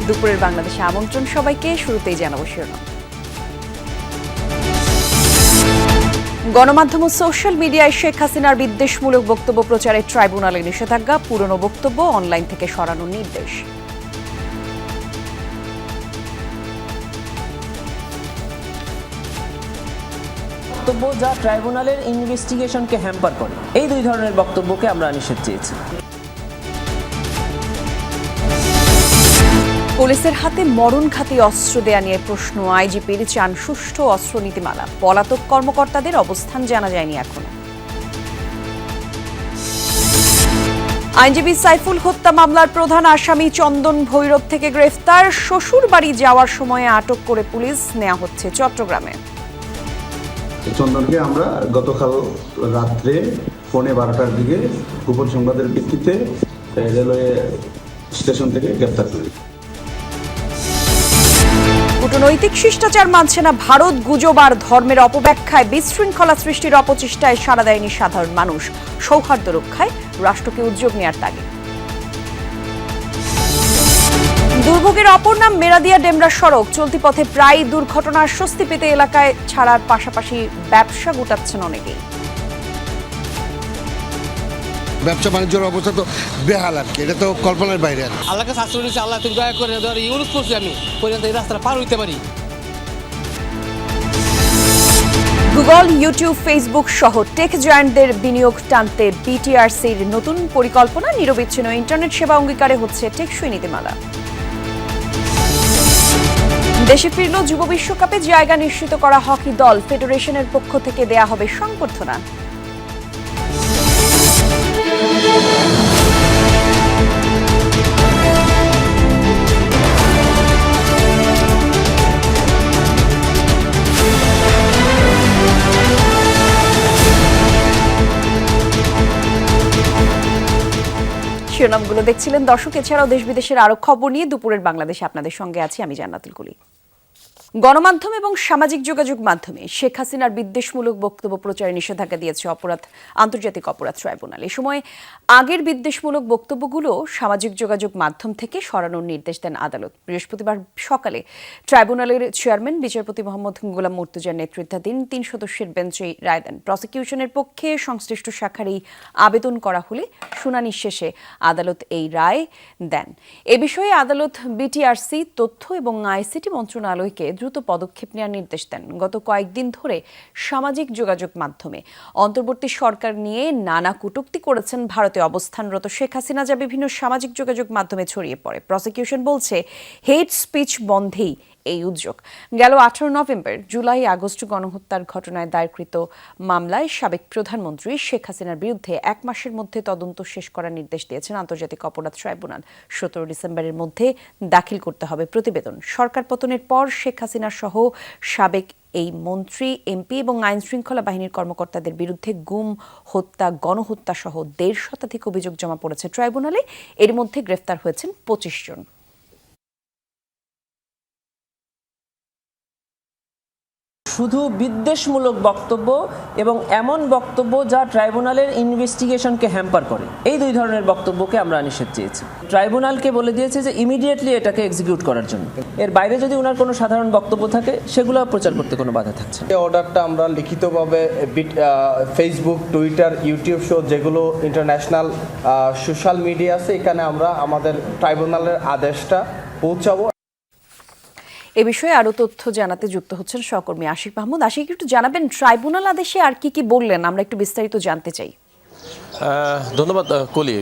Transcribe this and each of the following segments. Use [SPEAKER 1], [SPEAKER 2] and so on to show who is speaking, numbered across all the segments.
[SPEAKER 1] দুপুরের বাংলাদেশে আমন্ত্রণ সবাইকে। শুরুতেই জানাবো শিরোনাম। গণমাধ্যম ও সোশ্যাল মিডিয়ায় শেখ হাসিনার বিদ্বেষমূলক বক্তব্য প্রচারে ট্রাইব্যুনালে নিষেধাজ্ঞা, পুরনো বক্তব্য অনলাইন থেকে সরানোর নির্দেশ।
[SPEAKER 2] বক্তব্য যা ট্রাইব্যুনালের ইনভেস্টিগেশনকে হ্যাম্পার করে, এই দুই ধরনের বক্তব্যকে আমরা নিষেধ চেয়েছি।
[SPEAKER 1] পুলিশের হাতে মরণঘাতী অস্ত্র দেয়া নিয়ে প্রশ্ন, আইজিপির চান সুষ্ঠু অস্ত্র নীতিমালা। পলাতক কর্মকর্তাদের অবস্থান জানা যায়নি এখনো। আইনজীবী সাইফুল হত্যা মামলার প্রধান আসামি চন্দন ভৈরব থেকে গ্রেফতার, শ্বশুর বাড়ি যাওয়ার সময়ে আটক করে পুলিশ, নেওয়া হচ্ছে চট্টগ্রামে।
[SPEAKER 3] চন্দনকে আমরা গতকাল রাত্রে 12:15টার দিকে গোপন সংবাদের ভিত্তিতে রেলওয়ে স্টেশন থেকে গ্রেপ্তার করি।
[SPEAKER 1] কূটনৈতিক শিষ্টাচার মানছে না ভারত, গুজব আর ধর্মের অপব্যাখ্যায় বিশৃঙ্খলা সৃষ্টির অপচেষ্টায় সাড়া দেয়নি সাধারণ মানুষ। সৌহার্দ্য রক্ষায় রাষ্ট্রকে উদ্যোগ নেওয়ার তাগিদ। দুর্ভোগের অপর নাম মেরাদিয়া ডেমরা সড়ক। চলতি পথে প্রায় দুর্ঘটনার স্বস্তি পেতে এলাকায় ছাড়ার পাশাপাশি ব্যবসা গোটাচ্ছেন অনেকেই।
[SPEAKER 4] ব্যবসা বাণিজ্যের অবস্থা তো বেহাল আর কি, এটা তো কল্পনার বাইরে।
[SPEAKER 5] আল্লাহকে শাস্তি দিয়েছে, আল্লাহ তুমি দয়া করে ইউরোপ করছি আমি পর্যন্ত এই রাস্তাটা পার হইতে পারি।
[SPEAKER 1] গুগল, ইউটিউব, ফেসবুক সহ টেক জায়ান্টদের বিনিয়োগ টানতে বিটিআরসির নতুন পরিকল্পনা। নিরবিচ্ছিন্ন ইন্টারনেট সেবা অঙ্গীকারে হচ্ছে টেকসই নীতিমালা। দেশে ফিরল যুব বিশ্বকাপে জায়গা নিশ্চিত করা হকি দল। ফেডারেশনের পক্ষ থেকে দেয়া হবে সংবর্ধনা। শিরোনামগুলো দেখছিলেন দর্শক। এছাড়াও দেশ বিদেশের আরো খবর নিয়ে দুপুরের বাংলাদেশে আপনাদের সঙ্গে আছি আমি জান্নাতুল কুলি। গণমাধ্যম এবং সামাজিক যোগাযোগ মাধ্যমে শেখ হাসিনার বিদ্বেষমূলক বক্তব্য প্রচারে নিষেধাজ্ঞা দিয়েছে আন্তর্জাতিক অপরাধ ট্রাইব্যুনাল। এ সময় আগের বিদ্বেষমূলক বক্তব্যগুলো সামাজিক যোগাযোগ মাধ্যম থেকে সরানোর নির্দেশ দেন আদালত। বৃহস্পতিবার সকালে ট্রাইব্যুনালের চেয়ারম্যান বিচারপতি মোহাম্মদ গোলাম মুর্তজার নেতৃত্বাধীন 3 সদস্যের বেঞ্চ এই রায় দেন। প্রসিকিউশনের পক্ষে সংশ্লিষ্ট শাখার এই আবেদন করা হলে শুনানি শেষে আদালত এই রায় দেন। এ বিষয়ে আদালত বিটিআরসি, তথ্য এবং আইসিটি মন্ত্রণালয়কে দ্রুত পদক্ষেপ নেওয়ার নির্দেশ দেন। গত কয়েকদিন ধরে সামাজিক যোগাযোগ মাধ্যমে অন্তর্বর্তী সরকার নিয়ে নানা কটূক্তি করেছেন ভারতে অবস্থানরত শেখ হাসিনা, যা বিভিন্ন সামাজিক যোগাযোগ মাধ্যমে ছড়িয়ে পড়ে। প্রসিকিউশন বলছে হেট স্পিচ বন্ধেই এই উদ্যোগ। গেল 18 নভেম্বর, জুলাই, আগস্ট গণহত্যার ঘটনায় দায়েরকৃত মামলায় সাবেক প্রধানমন্ত্রী শেখ হাসিনার বিরুদ্ধে 1 মাসের মধ্যে তদন্ত শেষ করার নির্দেশ দিয়েছেন আন্তর্জাতিক অপরাধ ট্রাইব্যুনাল। 17 ডিসেম্বরের মধ্যে দাখিল করতে হবে প্রতিবেদন। সরকার পতনের পর শেখ হাসিনা সহ সাবেক এই মন্ত্রী, এমপি এবং আইন শৃঙ্খলা বাহিনীর কর্মকর্তাদের বিরুদ্ধে গুম, হত্যা, গণহত্যা সহ 1.5 শতাধিক অভিযোগ জমা পড়েছে ট্রাইব্যুনালে। এর মধ্যে গ্রেফতার হয়েছেন 25 জন।
[SPEAKER 2] শুধু বিদ্বেষমূলক বক্তব্য এবং এমন বক্তব্য যা ট্রাইব্যুনালের ইনভেস্টিগেশনকে হ্যাম্পার করে, এই দুই ধরনের বক্তব্যকে আমরা নিষেধ চেয়েছি। ট্রাইব্যুনালকে বলে দিয়েছে যে ইমিডিয়েটলি এটাকে এক্সিকিউট করার জন্য। এর বাইরে যদি ওনার কোনো সাধারণ বক্তব্য থাকে সেগুলো প্রচার করতে কোনো বাধা থাকছে না।
[SPEAKER 6] এই অর্ডারটা আমরা লিখিতভাবে ফেসবুক, টুইটার, ইউটিউব শো, যেগুলো ইন্টারন্যাশনাল সোশ্যাল মিডিয়া আছে, এখানে আমরা আমাদের ট্রাইব্যুনালের আদেশটা পৌঁছাবো।
[SPEAKER 1] এ বিষয়ে আরো তথ্য জানাতে যুক্ত হচ্ছেন সহকর্মী আশিক মাহমুদ। আশিক, একটু জানাবেন ট্রাইব্যুনাল আদেশে আর কি বললেন, আমরা একটু বিস্তারিত জানতে চাই।
[SPEAKER 7] ধন্যবাদ কলি।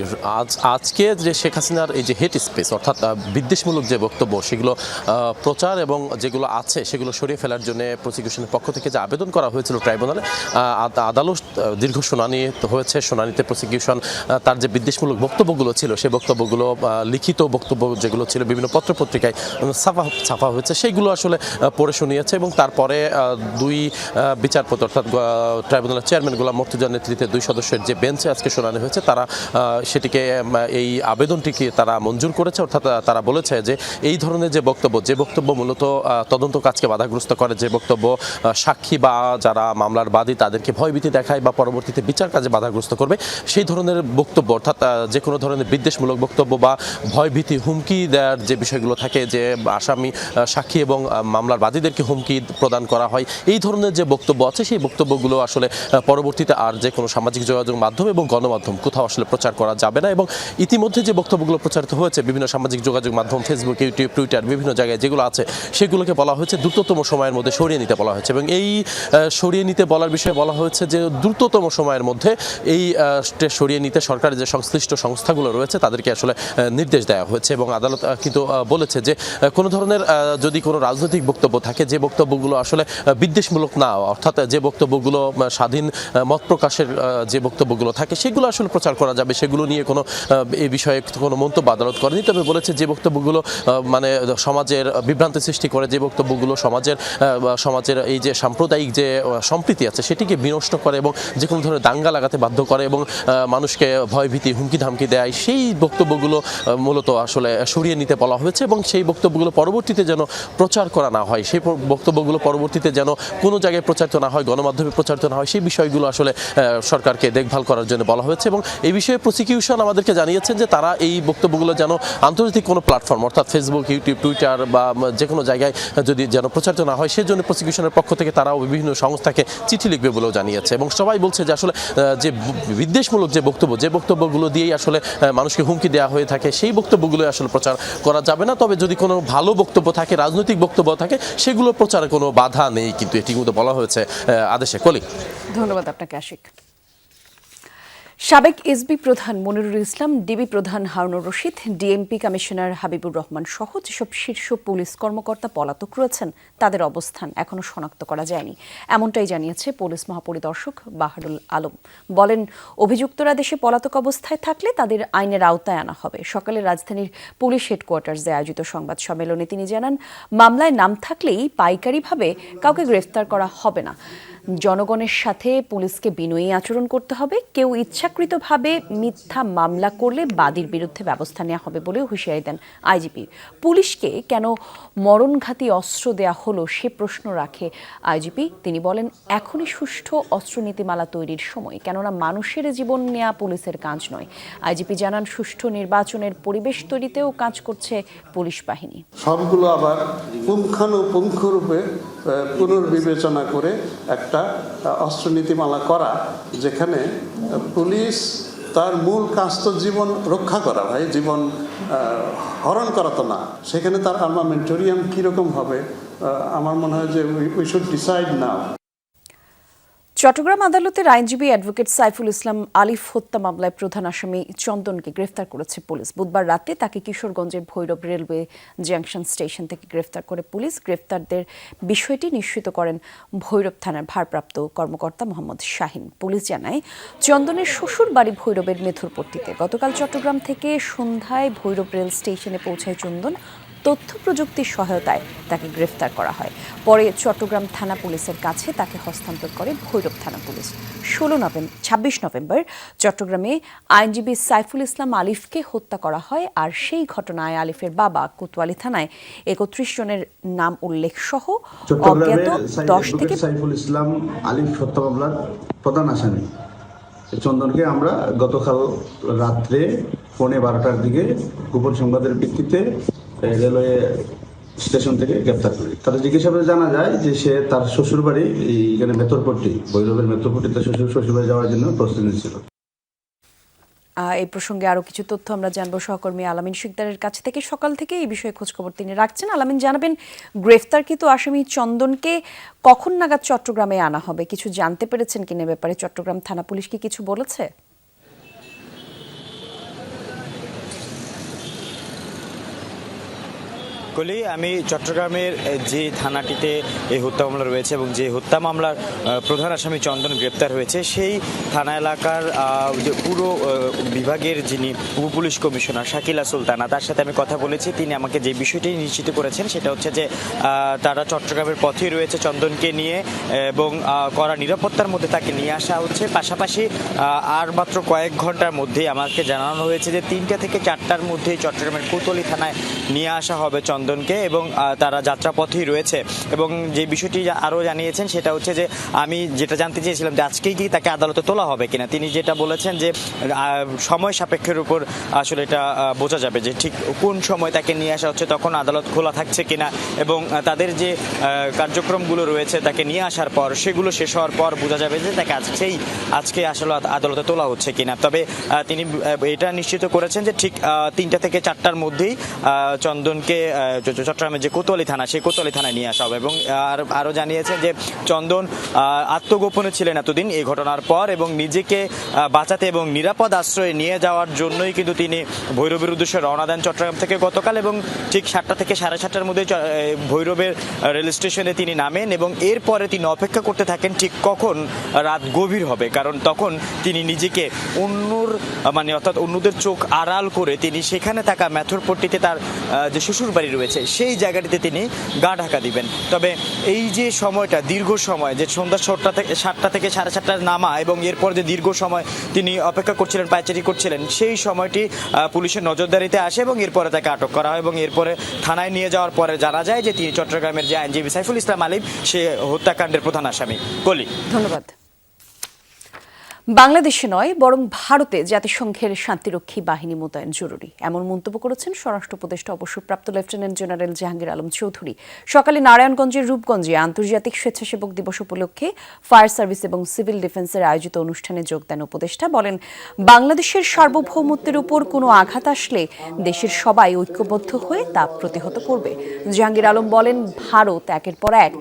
[SPEAKER 7] আজকে যে শেখ হাসিনার এই যে হেট স্পিচ অর্থাৎ বিদ্বেষমূলক যে বক্তব্য সেগুলো প্রচার এবং যেগুলো আছে সেগুলো সরিয়ে ফেলার জন্য প্রসিকিউশনের পক্ষ থেকে যে আবেদন করা হয়েছিল ট্রাইব্যুনালে, আদালত দীর্ঘ শুনানি হয়েছে। শুনানিতে প্রসিকিউশন তার যে বিদ্বেষমূলক বক্তব্যগুলো ছিল সেই বক্তব্যগুলো, লিখিত বক্তব্য যেগুলো ছিল বিভিন্ন পত্রপত্রিকায় ছাপা হয়েছে, সেইগুলো আসলে পড়ে শুনিয়েছে। এবং তারপরে 2 বিচারপতি অর্থাৎ ট্রাইব্যুনালের চেয়ারম্যান গোলাম মুর্তজার নেতৃত্বে 2 সদস্যের যে বেঞ্চে আজকে শুনানি হয়েছে তারা সেটিকে এই আবেদনটিকে তারা মঞ্জুর করেছে। অর্থাৎ তারা বলেছে যে এই ধরনের যে বক্তব্য মূলত তদন্ত কাজকে বাধাগ্রস্ত করে, যে বক্তব্য সাক্ষী বা যারা মামলার বাদী তাদেরকে ভয়ভীতি দেখায় বা পরবর্তীতে বিচার কাজে বাধাগ্রস্ত করবে, সেই ধরনের বক্তব্য অর্থাৎ যে কোনো ধরনের বিদ্বেষমূলক বক্তব্য বা ভয়ভীতি হুমকি দেওয়ার যে বিষয়গুলো থাকে, যে আসামি সাক্ষী এবং মামলার বাদীদেরকে হুমকি প্রদান করা হয়, এই ধরনের যে বক্তব্য আছে সেই বক্তব্যগুলো আসলে পরবর্তীতে আর যে কোনো সামাজিক যোগাযোগ মাধ্যম এবং গণমাধ্যম কোথাও আসলে প্রচার করা যাবে না। এবং ইতিমধ্যে যে বক্তব্যগুলো প্রচারিত হয়েছে বিভিন্ন সামাজিক যোগাযোগ মাধ্যম, ফেসবুক, ইউটিউব, টুইটার, বিভিন্ন জায়গায় যেগুলো আছে সেগুলোকে বলা হয়েছে দ্রুততম সময়ের মধ্যে সরিয়ে নিতে বলা হয়েছে। এবং এই সরিয়ে নিতে বলার বিষয়ে বলা হয়েছে যে দ্রুততম সময়ের মধ্যে এই সরিয়ে নিতে সরকারের যে সংশ্লিষ্ট সংস্থাগুলো রয়েছে তাদেরকে আসলে নির্দেশ দেওয়া হয়েছে। এবং আদালত কিন্তু বলেছে যে কোনো ধরনের যদি কোনো রাজনৈতিক বক্তব্য থাকে, যে বক্তব্যগুলো আসলে বিদ্বেষমূলক না, অর্থাৎ যে বক্তব্যগুলো স্বাধীন মত প্রকাশের যে বক্তব্যগুলো থাকে সেগুলো আসলে প্রচার করা যাবে, সেগুলো নিয়ে কোনো এই বিষয়ে কোনো মন্তব্য আদালত করেনি। তবে বলেছে যে বক্তব্যগুলো মানে সমাজের বিভ্রান্তি সৃষ্টি করে, যে বক্তব্যগুলো সমাজের এই যে সাম্প্রদায়িক যে সম্প্রীতি আছে সেটিকে বিনষ্ট করে এবং যে কোনো ধরনের দাঙ্গা লাগাতে বাধ্য করে এবং মানুষকে ভয়ভীতি হুমকি ধামকি দেয়, সেই বক্তব্যগুলো মূলত আসলে সরিয়ে নিতে বলা হয়েছে। এবং সেই বক্তব্যগুলো পরবর্তীতে যেন প্রচার করা না হয়, সেই বক্তব্যগুলো পরবর্তীতে যেন কোনো জায়গায় প্রচারিত না হয়, গণমাধ্যমে প্রচারিত না হয়, সেই বিষয়গুলো আসলে সরকারকে দেখভাল করার জন্য বলা হয়েছে। এবং এই বিষয়ে প্রসিকিউশন আমাদেরকে জানিয়েছেন যে তারা এই বক্তব্যগুলো যেন আন্তর্জাতিক কোনো প্ল্যাটফর্ম অর্থাৎ ফেসবুক, ইউটিউব, টুইটার বা যে কোনো জায়গায় যদি যেন প্রচারিত না হয় সেজন্য প্রসিকিউশনের পক্ষ থেকে তারাও বিভিন্ন সংস্থাকে চিঠি লিখবে বলেও জানিয়েছে। এবং সবাই বলছে যে আসলে যে বিদ্বেষমূলক যে বক্তব্যগুলো দিয়েই আসলে মানুষকে হুমকি দেওয়া হয়ে থাকে, সেই বক্তব্যগুলো আসলে প্রচার করা যাবে না। তবে যদি কোনো ভালো বক্তব্য থাকে, রাজনৈতিক বক্তব্য থাকে, সেগুলো প্রচারে কোনো বাধা নেই, কিন্তু এটি কিন্তু বলা হয়েছে আদেশে। কলি,
[SPEAKER 1] ধন্যবাদ আপনাকে আশিক। সাবেক এসবি প্রধান মনিরুল ইসলাম, ডিবি প্রধান হারুনুর রশিদ, ডিএমপি কমিশনার হাবিবুর রহমান সহ যেসব শীর্ষ পুলিশ কর্মকর্তা পলাতক রয়েছেন তাদের অবস্থান এখনো শনাক্ত করা যায়নি, এমনটাই জানিয়েছে পুলিশ মহাপরিদর্শক বাহারুল আলম। বলেন, অভিযুক্তরা দেশে পলাতক অবস্থায় থাকলে তাদের আইনের আওতায় আনা হবে। সকালে রাজধানীর পুলিশ হেডকোয়ার্টার্সে আয়োজিত সংবাদ সম্মেলনে তিনি জানান, মামলায় নাম থাকলেই পাইকারিভাবে কাউকে গ্রেফতার করা হবে না। জনগণের সাথে পুলিশকে বিনয়ী আচরণ করতে হবে। কেউ ইচ্ছাকৃতভাবে মিথ্যা মামলা করলে বাদীর বিরুদ্ধে ব্যবস্থা নেওয়া হবে বলেও হুঁশিয়ারি দেন আইজিপি। পুলিশকে কেন মরণঘাতী অস্ত্র দেয়া হলো সে প্রশ্ন রাখে আইজিপি। তিনি বলেন, এখনই সুষ্ঠু অস্ত্র নীতিমালা তৈরির সময়, কেননা মানুষের জীবন নেওয়া পুলিশের কাজ নয়। আইজিপি জানান, সুষ্ঠু নির্বাচনের পরিবেশ তৈরিতেও কাজ করছে পুলিশ বাহিনী।
[SPEAKER 8] সবগুলো আবার পুঙ্খানুপুঙ্খরূপে পুনর্বিবেচনা করে একটা অস্ত্র নীতিমালা করা, যেখানে পুলিশ তার মূল কাজ তো জীবন রক্ষা করা, ভাই, জীবন হরণ করা তো না। সেখানে তার আর্মামেন্টোরিয়াম কীরকম হবে, আমার মনে হয় যে উই শুড ডিসাইড নাও।
[SPEAKER 1] চট্টগ্রাম আদালতের আইনজীবী অ্যাডভোকেট সাইফুল ইসলাম আলিফ হত্যা মামলায় প্রধান আসামি চন্দনকে গ্রেফতার করেছে পুলিশ। বুধবার রাতে তাকে কিশোরগঞ্জের ভৈরব রেলওয়ে জাংশন স্টেশন থেকে গ্রেফতার করে পুলিশ। গ্রেফতারদের বিষয়টি নিশ্চিত করেন ভৈরব থানার ভারপ্রাপ্ত কর্মকর্তা মোহাম্মদ শাহিন। পুলিশ জানায়, চন্দনের শ্বশুর বাড়ি ভৈরবের মেথরপট্টিতে। গতকাল চট্টগ্রাম থেকে সন্ধ্যায় ভৈরব রেল স্টেশনে পৌঁছায় চন্দন। তথ্য প্রযুক্তির সহায়তায় তাকে গ্রেফতার করা হয়। পরে চট্টগ্রাম থানা পুলিশের কাছে তাকে হস্তান্তর করে ভৈরব থানা পুলিশ। 26 নভেম্বর চট্টগ্রামে আইনজীবী সাইফুল ইসলাম আলিফকে হত্যা করা হয়। আর সেই ঘটনায় আলিফের বাবা কোতোয়ালি থানায় 31 জনের নাম উল্লেখ সহ অজ্ঞাত 10 থেকে
[SPEAKER 3] সাইফুল ইসলাম আলিফ হত্যা মামলার প্রধান আসামি চন্দনকে আমরা গতকাল রাত্রে 12:15টার দিকে গোপন সংবাদের ভিত্তিতে রেলওয়ে স্টেশন থেকে গ্রেপ্তার করি। তাদের জিজ্ঞাসাবাদে জানা যায় যে সে তার শ্বশুরবাড়ি এখানে মেথরপট্টি, ভৈরবের মেথরপট্টিতে শ্বশুরবাড়ি যাওয়ার জন্য প্রস্তুতি নিচ্ছিল।
[SPEAKER 1] এই প্রসঙ্গে আরো কিছু তথ্য আমরা জানবো সহকর্মী আলামিন শিকদারের কাছ থেকে। সকাল থেকে এই বিষয়ে খোঁজখবর তিনি রাখছেন। আলামিন, জানাবেন, গ্রেফতারকৃত আসামি চন্দনকে কখন নাগাদ চট্টগ্রামে আনা হবে? কিছু জানতে পেরেছেন কিনা ব্যাপারে? চট্টগ্রাম থানা পুলিশ কি কিছু বলেছে?
[SPEAKER 9] কলি, আমি চট্টগ্রামের যে থানাটিতে এই হত্যা মামলা রয়েছে এবং যে হত্যা মামলার প্রধান আসামি চন্দন গ্রেপ্তার হয়েছে সেই থানা এলাকার যে পুরো বিভাগের যিনি উপপুলিশ কমিশনার শাকিলা সুলতানা, তার সাথে আমি কথা বলেছি। তিনি আমাকে যে বিষয়টি নিশ্চিত করেছেন সেটা হচ্ছে যে তারা চট্টগ্রামের পথেই রয়েছে চন্দনকে নিয়ে এবং কড়া নিরাপত্তার মধ্যে তাকে নিয়ে আসা হচ্ছে। পাশাপাশি আর মাত্র কয়েক ঘন্টার মধ্যেই আমাকে জানানো হয়েছে যে 3টা থেকে 4টার মধ্যেই চট্টগ্রামের কোতোয়ালি থানায় নিয়ে আসা হবে চন্দনকে এবং তারা যাত্রাপথেই রয়েছে। এবং যে বিষয়টি আরও জানিয়েছেন সেটা হচ্ছে যে আমি যেটা জানতে চেয়েছিলাম যে আজকেই কি তাকে আদালতে তোলা হবে কিনা, তিনি যেটা বলেছেন যে সময় সাপেক্ষের উপর আসলে এটা বোঝা যাবে যে ঠিক কোন সময় তাকে নিয়ে আসা হচ্ছে, তখন আদালত খোলা থাকছে কিনা এবং তাদের যে কার্যক্রমগুলো রয়েছে তাকে নিয়ে আসার পর সেগুলো শেষ হওয়ার পর বোঝা যাবে যে তাকে আজকে আসলে আদালতে তোলা হচ্ছে কিনা। তবে তিনি এটা নিশ্চিত করেছেন যে ঠিক 3টা থেকে 4টার মধ্যেই চন্দনকে চট্টগ্রামের যে কোতোয়ালি থানা সেই কোতোয়ালি থানায় নিয়ে আসা হবে। এবং আরও জানিয়েছেন যে চন্দন আত্মগোপনে ছিলেন এতদিন এই ঘটনার পর এবং নিজেকে বাঁচাতে এবং নিরাপদ আশ্রয়ে নিয়ে যাওয়ার জন্যই কিন্তু তিনি ভৈরবের উদ্দেশ্যে রওনা দেন চট্টগ্রাম থেকে গতকাল এবং ঠিক 7টা থেকে 7:30টার মধ্যে ভৈরবের রেল স্টেশনে তিনি নামেন এবং এরপরে তিনি অপেক্ষা করতে থাকেন ঠিক কখন রাত গভীর হবে, কারণ তখন তিনি নিজেকে অর্থাৎ অন্যদের চোখ আড়াল করে তিনি সেখানে থাকা মেথরপট্টিতে তার যে শ্বশুর বাড়ি রয়েছে সেই জায়গাটিতে তিনি গা ঢাকা দিবেন। তবে এই যে সময়টা দীর্ঘ সময়, যে সন্ধ্যা 7টা থেকে 7:30টার নামা এবং এরপর যে দীর্ঘ সময় তিনি অপেক্ষা করছিলেন, পায়চারি করছিলেন, সেই সময়টি পুলিশের নজরদারিতে আসে এবং এরপরে তাকে আটক করা হয় এবং এরপরে থানায় নিয়ে যাওয়ার পরে জানা যায় যে তিনি চট্টগ্রামের যে আইনজীবী সাইফুল ইসলাম আলিম সে হত্যাকাণ্ডের প্রধান আসামি। কলি,
[SPEAKER 1] ধন্যবাদ। বাংলাদেশে নয় বরং ভারতে জাতিসংঘের শান্তিরক্ষী বাহিনী মোতায়েন জরুরি, এমন মন্তব্য করেছেন স্বরাষ্ট্র উপদেষ্টা অবসরপ্রাপ্ত লেফটেন্যান্ট জেনারেল জাহাঙ্গীর আলম চৌধুরী। সকালে নারায়ণগঞ্জের রূপগঞ্জে আন্তর্জাতিক স্বেচ্ছাসেবক দিবস উপলক্ষে ফায়ার সার্ভিস এবং সিভিল ডিফেন্সের আয়োজিত অনুষ্ঠানে যোগ দেন উপদেষ্টা। বলেন, বাংলাদেশের সার্বভৌমত্বের উপর কোনো আঘাত আসলে দেশের সবাই ঐক্যবদ্ধ হয়ে তা প্রতিহত করবে। জাহাঙ্গীর আলম বলেন, ভারত একের পর এক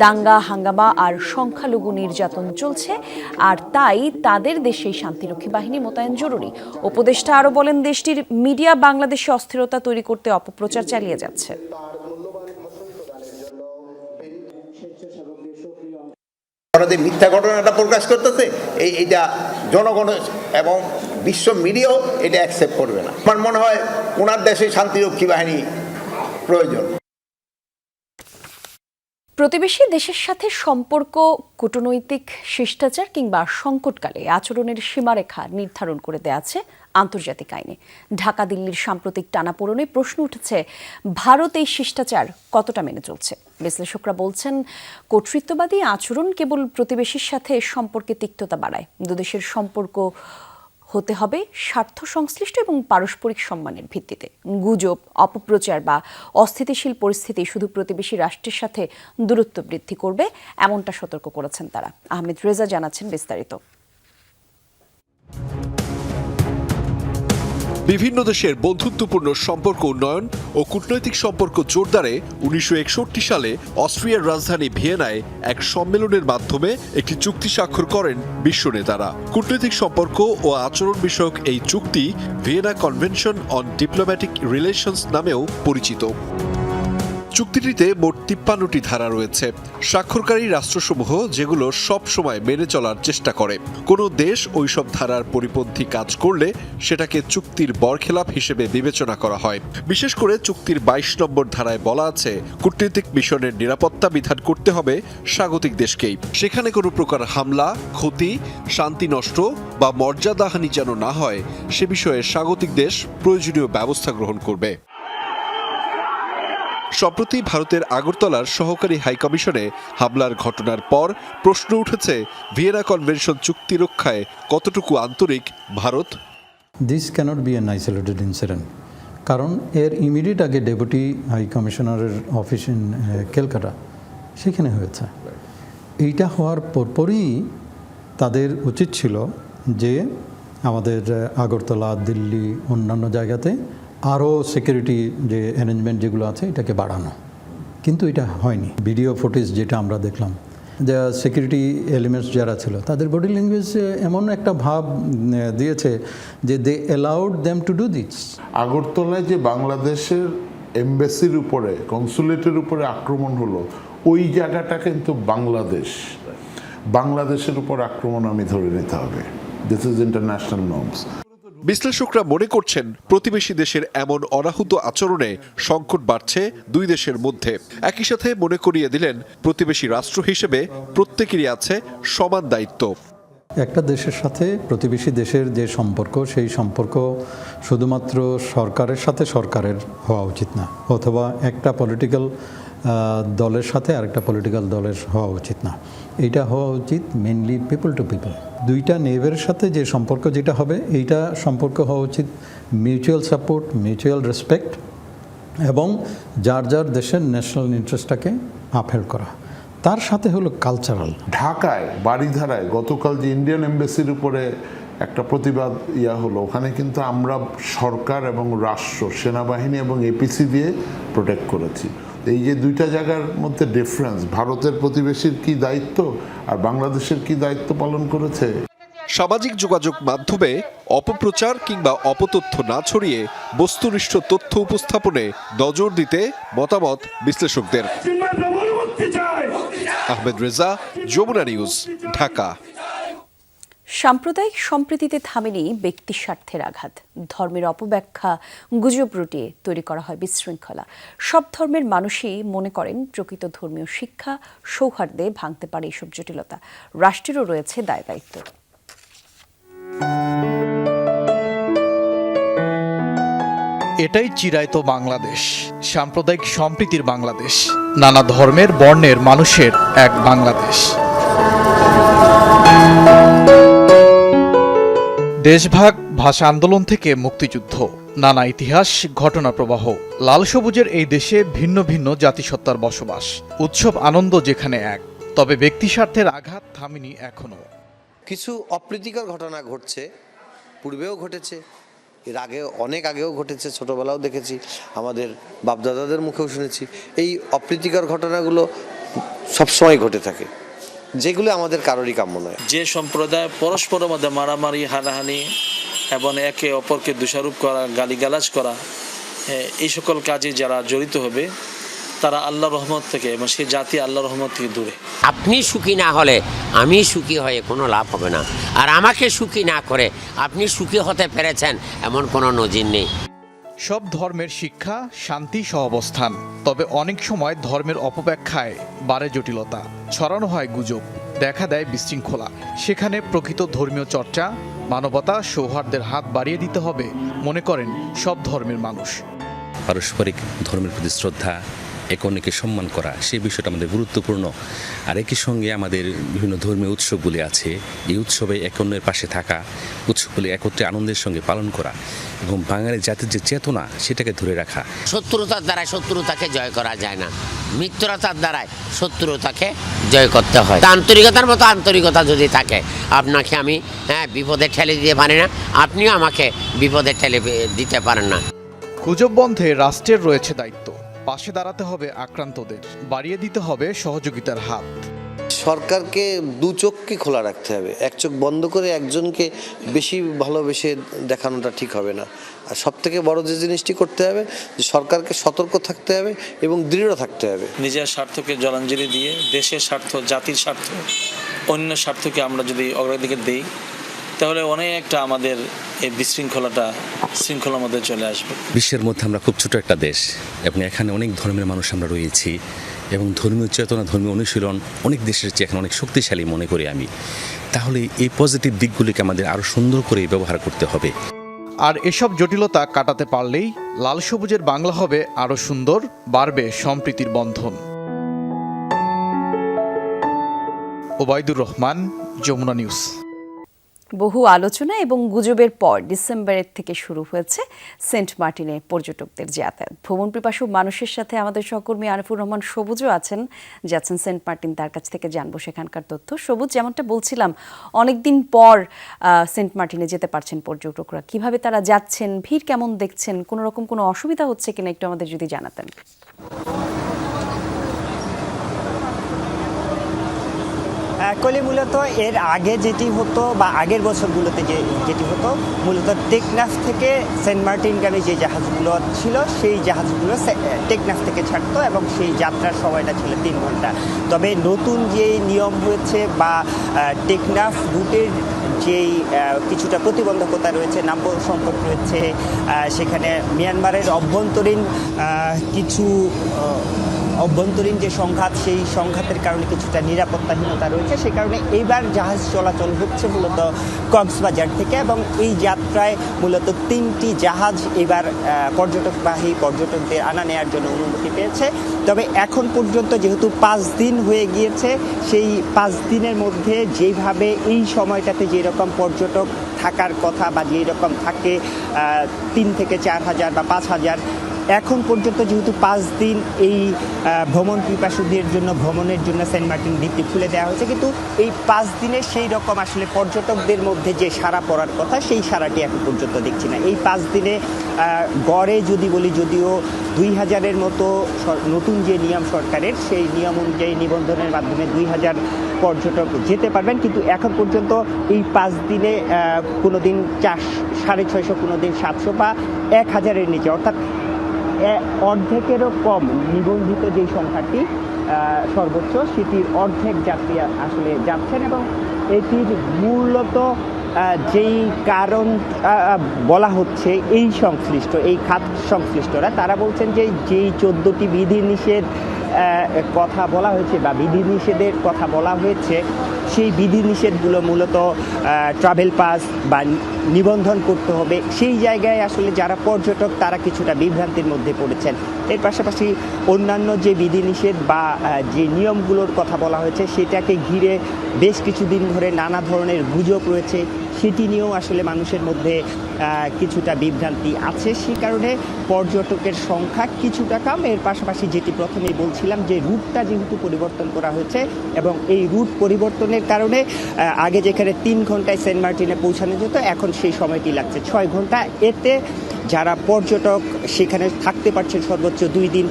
[SPEAKER 1] দাঙ্গা হাঙ্গামা আর সংখ্যালঘু নির্যাতন চলছে, আর তাই তাদের দেশে শান্তিরক্ষী বাহিনী মোতায়েন জরুরি। উপদেষ্টা আরও বলেন, দেশটির মিডিয়া বাংলাদেশে অস্থিরতা তৈরি করতে অপপ্রচার চালিয়ে যাচ্ছে।
[SPEAKER 10] মিথ্যা ঘটনাটা প্রকাশ করতেছে, এইটা জনগণ এবং বিশ্ব মিডিয়াও এটা অ্যাকসেপ্ট করবে না। আমার মনে হয় ওনার দেশে শান্তিরক্ষী বাহিনী প্রয়োজন।
[SPEAKER 1] প্রতিবেশী দেশের সাথে সম্পর্ক কূটনৈতিক শিষ্টাচার কিংবা সংকটকালে আচরণের সীমারেখা নির্ধারণ করে দেয়া আছে আন্তর্জাতিক আইনে। ঢাকা দিল্লির সাম্প্রতিক টানাপোড়েনে প্রশ্ন উঠেছে, ভারত এই শিষ্টাচার কতটা মেনে চলছে। বিশ্লেষকরা বলছেন, কর্তৃত্ববাদী আচরণ কেবল প্রতিবেশীর সাথে সম্পর্কে তিক্ততা বাড়ায়। দুদেশের সম্পর্ক হতে হবে স্বার্থ সংশ্লিষ্ট এবং পারস্পরিক সম্মানের ভিত্তিতে। গুজব, অপপ্রচার বা অস্থিতিশীল পরিস্থিতি শুধু প্রতিবেশী রাষ্ট্রের সাথে দূরত্ব বৃদ্ধি করবে, এমনটা সতর্ক করেছেন তারা। আহমেদ রেজা জানাচ্ছেন বিস্তারিত।
[SPEAKER 11] বিভিন্ন দেশের বন্ধুত্বপূর্ণ সম্পর্ক উন্নয়ন ও কূটনৈতিক সম্পর্ক জোরদারে 1961 সালে অস্ট্রিয়ার রাজধানী ভিয়েনায় এক সম্মেলনের মাধ্যমে একটি চুক্তি স্বাক্ষর করেন বিশ্ব নেতারা। কূটনৈতিক সম্পর্ক ও আচরণ বিষয়ক এই চুক্তি Vienna convention on diplomatic relations নামেও পরিচিত। চুক্তিটিতে মোট 53টি ধারা রয়েছে। স্বাক্ষরকারী রাষ্ট্রসমূহ যেগুলো সব সময় মেনে চলার চেষ্টা করে। কোনো দেশ ওইসব ধারার পরিপন্থী কাজ করলে সেটাকে চুক্তির বরখেলাপ হিসেবে বিবেচনা করা হয়। বিশেষ করে চুক্তির 22 নম্বর ধারায় বলা আছে, কূটনৈতিক মিশনের নিরাপত্তা বিধান করতে হবে স্বাগতিক দেশকেই। সেখানে কোনো প্রকার হামলা, ক্ষতি, শান্তি নষ্ট বা মর্যাদাহানি যেন না হয় সে বিষয়ে স্বাগতিক দেশ প্রয়োজনীয় ব্যবস্থা গ্রহণ করবে। সম্প্রতি ভারতের আগরতলার সহকারী হাইকমিশনে হামলার ঘটনার পর প্রশ্ন উঠেছে, ভিয়েনা কনভেনশন চুক্তি রক্ষায় কতটুকু আন্তরিক ভারত।
[SPEAKER 12] This cannot be an isolated incident, কারণ এর ইমিডিয়েট আগে ডেপুটি হাই কমিশনারের অফিস ইন ক্যালকাটা সেখানে হয়েছে। এইটা হওয়ার পরপরই তাদের উচিত ছিল যে আমাদের আগরতলা, দিল্লি, অন্যান্য জায়গাতে আরও সিকিউরিটি যে অ্যারেঞ্জমেন্ট যেগুলো আছে এটাকে বাড়ানো, কিন্তু এটা হয়নি। ভিডিও ফুটেজ যেটা আমরা দেখলাম, যে সিকিউরিটি এলিমেন্টস যারা ছিল তাদের বডি ল্যাঙ্গুয়েজ এমন একটা ভাব দিয়েছে যে they allowed them to do this.
[SPEAKER 13] আগরতলায় যে বাংলাদেশের এমবাসির উপরে, কনসুলেটের উপরে আক্রমণ হলো, ওই জায়গাটা কিন্তু বাংলাদেশের উপর আক্রমণ আমি ধরে নিতে হবে। This is international norms.
[SPEAKER 11] বিশ্লেষকরা মনে করছেন প্রতিবেশী দেশের এমন অনাহুত আচরণে সংকট বাড়ছে দুই দেশের মধ্যে। একই সাথে মনে করিয়ে দিলেন প্রতিবেশী রাষ্ট্র হিসেবে প্রত্যেকেরই আছে সমান দায়িত্ব।
[SPEAKER 12] একটা দেশের সাথে প্রতিবেশী দেশের যে সম্পর্ক, সেই সম্পর্ক শুধুমাত্র সরকারের সাথে সরকারের হওয়া উচিত না, অথবা একটা পলিটিক্যাল দলের সাথে আরেকটা পলিটিক্যাল দলের হওয়া উচিত না। এইটা হওয়া উচিত মেনলি পিপল টু পিপল। দুইটা নেইবারের সাথে যে সম্পর্ক যেটা হবে, এইটা সম্পর্ক হওয়া উচিত মিউচুয়াল সাপোর্ট, মিউচুয়াল রেসপেক্ট, এবং যার যার দেশের ন্যাশনাল ইন্টারেস্টটাকে আপহেল্ড করা। তার সাথে হলো কালচারাল।
[SPEAKER 13] ঢাকায় বাড়িধারায় গতকাল যে ইন্ডিয়ান এমবাসির উপরে একটা প্রতিবাদ হলো, ওখানে কিন্তু আমরা সরকার এবং রাষ্ট্র, সেনাবাহিনী এবং এপিসি দিয়ে প্রোটেক্ট করেছি। এই যে দুইটা জায়গার মধ্যে ডিফারেন্স, ভারতের প্রতিবেশীর কি দায়িত্ব আর বাংলাদেশের কি দায়িত্ব পালন করেছে।
[SPEAKER 11] সামাজিক যোগাযোগ মাধ্যমে অপপ্রচার কিংবা অপতথ্য না ছড়িয়ে বস্তুনিষ্ঠ তথ্য উপস্থাপনে নজর দিতে মতামত বিশ্লেষকদের। আহমেদ রেজা, যমুনা নিউজ, ঢাকা।
[SPEAKER 1] সাম্প্রদায়িক সম্প্রীতিতে থামেনি ব্যক্তি স্বার্থের আঘাত। ধর্মের অপব্যাখ্যা, গুজব রটিয়ে তৈরি করা হয় বিশৃঙ্খলা। সব ধর্মের মানুষই মনে করেন প্রকৃত ধর্মীয় শিক্ষা, সৌহার্দ্যে ভাঙতে পারে এসব জটিলতা। রাষ্ট্রেরও রয়েছে দায় দায়িত্ব।
[SPEAKER 14] এটাই চিরায়ত বাংলাদেশ, সাম্প্রদায়িক সম্প্রীতির বাংলাদেশ, নানা ধর্মের বর্ণের মানুষের এক বাংলাদেশ। দেশভাগ, ভাষা আন্দোলন থেকে মুক্তিযুদ্ধ, নানা ইতিহাস, ঘটনা প্রবাহ। লাল সবুজের এই দেশে ভিন্ন ভিন্ন জাতিসত্তার বসবাস, উৎসব আনন্দ যেখানে এক। তবে ব্যক্তি স্বার্থের আঘাত থামেনি এখনো।
[SPEAKER 15] কিছু অপ্রীতিকর ঘটনা ঘটছে, পূর্বেও ঘটেছে, এর আগে অনেক আগেও ঘটেছে, ছোটবেলাও দেখেছি, আমাদের বাপদাদাদের মুখেও শুনেছি। এই অপ্রীতিকর ঘটনাগুলো সবসময় ঘটে থাকে, যেগুলো আমাদের কারোরই কাম্য নয়।
[SPEAKER 16] যে সম্প্রদায় পরস্পরের মধ্যে মারামারি, হানাহানি এবং একে অপরকে দোষারোপ করা, গালিগালাজ করা, এই সকল কাজে যারা জড়িত হবে তারা আল্লাহর রহমত থেকে এবং সেই জাতি আল্লাহর রহমত থেকে দূরে।
[SPEAKER 17] আপনি সুখী না হলে আমি সুখী হয়ে কোনো লাভ হবে না, আর আমাকে সুখী না করে আপনি সুখী হতে পেরেছেন এমন কোনো নজির নেই।
[SPEAKER 14] সব ধর্মের শিক্ষা, শান্তি সহাবস্থান। তবে অনেক সময় ধর্মের অপব্যাখ্যায় বাড়ে জটিলতা, ছড়ানো হয় গুজব, দেখা দেয় বিশৃঙ্খলা। সেখানে প্রকৃত ধর্মীয় চর্চা, মানবতা, সৌহার্দ্যের হাত বাড়িয়ে দিতে হবে মনে করেন সব ধর্মের মানুষ।
[SPEAKER 18] পারস্পরিক ধর্মের প্রতি শ্রদ্ধা, একে অন্যকে সম্মান করা, সেই বিষয়টা আমাদের গুরুত্বপূর্ণ। আর একই সঙ্গে আমাদের বিভিন্ন ধর্মীয় উৎসবগুলি আছে, এই উৎসবে একে অন্যের পাশে থাকা, উৎসবগুলি একত্রে আনন্দের সঙ্গে পালন করা এবং বাঙালি জাতির যে চেতনা সেটাকে ধরে রাখা।
[SPEAKER 17] শত্রুতার দ্বারা শত্রুতাকে জয় করা যায় না, মিত্রতার দ্বারাই শত্রুতাকে জয় করতে হয়। আন্তরিকতার মতো আন্তরিকতা যদি থাকে, আপনাকে আমি বিপদে ঠেলে দিতে পারি না, আপনিও আমাকে বিপদে ঠেলে দিতে পারেন না।
[SPEAKER 14] গুজব বন্ধে রাষ্ট্রের রয়েছে দায়িত্ব। পাশে দাঁড়াতে হবে আক্রান্তদের, বাড়িয়ে দিতে হবে সহযোগিতার হাত।
[SPEAKER 15] সরকারকে দু চোখকে খোলা রাখতে হবে, এক চোখ বন্ধ করে একজনকে বেশি ভালোবেসে দেখানোটা ঠিক হবে না। আর সবথেকে বড় যে জিনিসটি করতে হবে, যে সরকারকে সতর্ক থাকতে হবে এবং দৃঢ় থাকতে হবে।
[SPEAKER 16] নিজের স্বার্থকে জলাঞ্জলি দিয়ে দেশের স্বার্থ, জাতির স্বার্থ, অন্য স্বার্থকে আমরা যদি অগ্রাধিকার দিই, তাহলে অনেকটা আমাদের এই শৃঙ্খলার মধ্যে চলে আসবে।
[SPEAKER 18] বিশ্বের মধ্যে আমরা খুব ছোট একটা দেশ এবং এখানে অনেক ধর্মের মানুষ আমরা রয়েছি এবং ধর্মীয় চেতনা, ধর্মীয় অনুশীলন অনেক দেশের চেয়ে এখন অনেক শক্তিশালী মনে করি আমি। তাহলে এই পজিটিভ দিকগুলিকে আমাদের আরও সুন্দর করে ব্যবহার করতে হবে।
[SPEAKER 14] আর এসব জটিলতা কাটাতে পারলেই লাল সবুজের বাংলা হবে আরও সুন্দর, বাড়বে সম্প্রীতির বন্ধন। ওবায়দুর রহমান, যমুনা নিউজ।
[SPEAKER 1] বহু আলোচনা এবং গুজবের পর ডিসেম্বরের থেকে শুরু হয়েছে সেন্ট মার্টিনে পর্যটকদের যাতায়াত। ভ্রমণ পিপাসু মানুষের সাথে আমাদের সহকর্মী আরিফুর রহমান সবুজও যাচ্ছেন সেন্ট মার্টিন। তার কাছ থেকে জানবো সেখানকার তথ্য। সবুজ, যেমনটা বলছিলাম, অনেকদিন পর সেন্ট মার্টিনে যেতে পারছেন পর্যটকরা। কিভাবে তারা যাচ্ছেন, ভিড় কেমন দেখছেন, কোনো রকম কোনো অসুবিধা হচ্ছে কিনা একটু আমাদের যদি জানাতেন।
[SPEAKER 19] কলি মূলত এর আগে যেটি হতো বা আগের বছরগুলোতে যেটি হতো মূলত টেকনাফ থেকে সেন্ট মার্টিনগামী যে জাহাজগুলো ছিল সেই জাহাজগুলো টেকনাফ থেকে ছাড়তো এবং সেই যাত্রার সময়টা ছিল 3 ঘন্টা। তবে নতুন যে নিয়ম হয়েছে বা টেকনাফ রুটের যেই কিছুটা প্রতিবন্ধকতা রয়েছে, নাম্বার সংকট রয়েছে, সেখানে মিয়ানমারের অভ্যন্তরীণ যে সংঘাত, সেই সংঘাতের কারণে কিছুটা নিরাপত্তাহীনতা রয়েছে। সে কারণে এইবার জাহাজ চলাচল হচ্ছে মূলত কক্সবাজার থেকে এবং এই যাত্রায় মূলত 3টি জাহাজ এবার পর্যটকদের আনা নেওয়ার জন্য অনুমতি পেয়েছে। তবে এখন পর্যন্ত যেহেতু 5 দিন হয়ে গিয়েছে, সেই 5 দিনের মধ্যে যেভাবে এই সময়টাতে যেরকম পর্যটক থাকার কথা বা যেই রকম থাকে 3 থেকে 4 হাজার বা 5 হাজার, এখন পর্যন্ত যেহেতু 5 দিন এই ভ্রমণ পিপাসুদের জন্য ভ্রমণের জন্য সেন্ট মার্টিন দ্বীপটি খুলে দেওয়া হয়েছে, কিন্তু এই 5 দিনে সেই রকম আসলে পর্যটকদের মধ্যে যে সাড়া পড়ার কথা সেই সাড়াটি এখন পর্যন্ত দেখছি না। এই 5 দিনে গড়ে যদি বলি, যদিও 2000-এর মতো নতুন যে নিয়ম সরকারের, সেই নিয়ম অনুযায়ী নিবন্ধনের মাধ্যমে 2000 পর্যটক যেতে পারবেন, কিন্তু এখন পর্যন্ত এই 5 দিনে কোনো দিন 650, কোনো দিন 700 বা 1000-এর নিচে, অর্থাৎ অর্ধেকেরও কম নিবন্ধিত যে সংখ্যাটি সর্বোচ্চ, সেটির অর্ধেক যাত্রী আসলে যাচ্ছেন। এবং এটির মূলত যেই কারণ বলা হচ্ছে এই খাত সংশ্লিষ্টরা, তারা বলছেন যে যেই 14টি বিধিনিষেধ কথা বলা হয়েছে বা বিধিনিষেধের কথা বলা হয়েছে, সেই বিধিনিষেধগুলো মূলত ট্রাভেল পাস বা নিবন্ধন করতে হবে, সেই জায়গায় আসলে যারা পর্যটক তারা কিছুটা বিভ্রান্তির মধ্যে পড়েছেন। এর পাশাপাশি অন্যান্য যে বিধিনিষেধ বা যে নিয়মগুলোর কথা বলা হয়েছে, সেটাকে ঘিরে বেশ কিছুদিন ধরে নানা ধরনের গুজব রয়েছে, সেটি নিয়েও আসলে মানুষের মধ্যে কিছুটা বিভ্রান্তি আছে। সেই কারণে পর্যটকের সংখ্যা কিছুটা কম। এর পাশাপাশি যেটি প্রথমেই বলছিলাম, যে রুটটা যেহেতু পরিবর্তন করা হয়েছে এবং এই রুট পরিবর্তনের কারণে আগে যেখানে 3 ঘন্টায় সেন্ট মার্টিনে পৌঁছানো যেত, এখন সেই সময়টি লাগছে 6 ঘন্টা। এতে যারা পর্যটক সেখানে থাকতে পারছেন সর্বোচ্চ 2 দিন,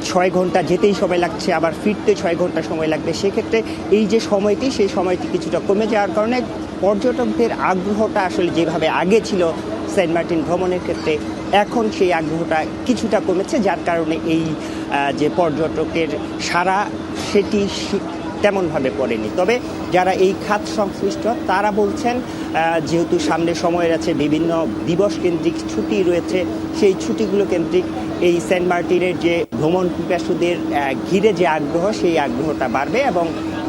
[SPEAKER 19] 6 ঘন্টা যেতেই সময় লাগছে, আবার ফিরতে 6 ঘন্টা সময় লাগবে। সেক্ষেত্রে এই যে সময়টি, সেই সময়টি কিছুটা কমে যাওয়ার কারণে পর্যটকদের আগ্রহটা আসলে যেভাবে আগে ছিল সেন্ট মার্টিন ভ্রমণের ক্ষেত্রে, এখন সেই আগ্রহটা কিছুটা কমেছে, যার কারণে এই যে পর্যটকের সাড়া সেটি তেমনভাবে পড়েনি। তবে যারা এই খাত সংশ্লিষ্ট তারা বলছেন, যেহেতু সামনে সময় আছে, বিভিন্ন দিবস কেন্দ্রিক ছুটি রয়েছে, সেই ছুটিগুলো কেন্দ্রিক এই সেন্ট মার্টিনের যে ভ্রমণ পিপাসুদের ঘিরে যে আগ্রহ, সেই আগ্রহটা বাড়বে এবং